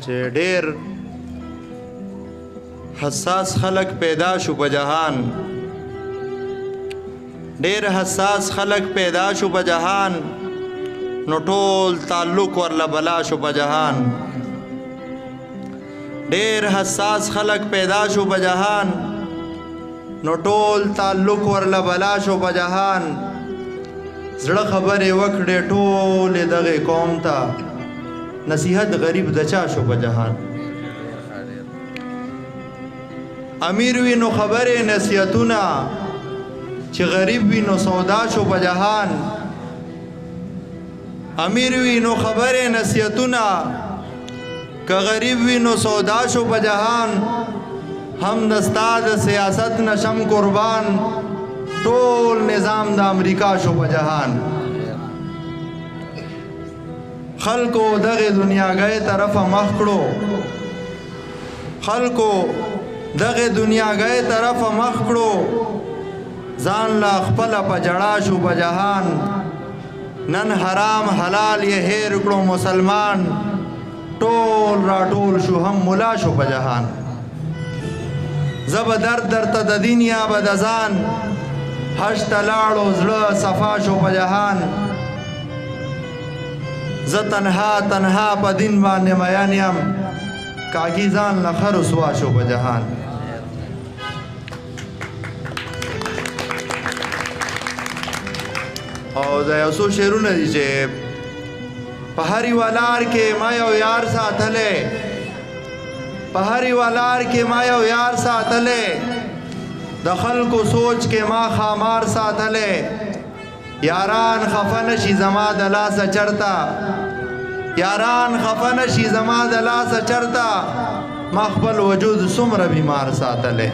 چې ډېر حساس خلق پیدا شو په جهان، ډېر حساس خلق پیدا شو په جهان، نو ټول تعلق ورله بلا شو په جهان. ډېر حساس خلق پیدا شو په جهان، نو ټول تعلق ورله بلا شو په جهان. زړه خبرې وکړې ټولې دغې قوم ته، نصیحت غریب د چا شو په جهان. امیر وي نو خبرې نصیحتونه، چې غریب وي نو سودا شو په جهان. امیر وي نو خبرې نصیحتونه، که غریب وي نو سودا شو په جهان. هم دستا د سیاست نشم قربان، ټول نظام د امریکا شو په جهان. خلکو دغه دنیاګۍ طرفه مخ کړو، خلکو دغه دنیاګۍ طرفه مخ کړو، ځان لا خپله په جړا شو په جهان. نن حرام حلال یې هیر کړو مسلمان، ټول راټول شو هم ملا شو په جهان. زه به درد درته د دین یا به د ځان، حج ته لاړو زړه صفا شو په جهان. زه تنها تنها په دین باندې میان یم، کاږي ځان له ښه رسوا شو په جهان. او دا یو څو شعرونه دي چې په هر یوه لار کې ما یو یار ساتلی، په هر یوه لار کې ما یو یار ساتلی، د خلکو سوچ کې ما خامار ساتلی. یاران خفه نشي زما د لاسه چرته، یاران خفه نشي زما د لاسه چرته، ما خپل وجود څومره بیمار ساتلی.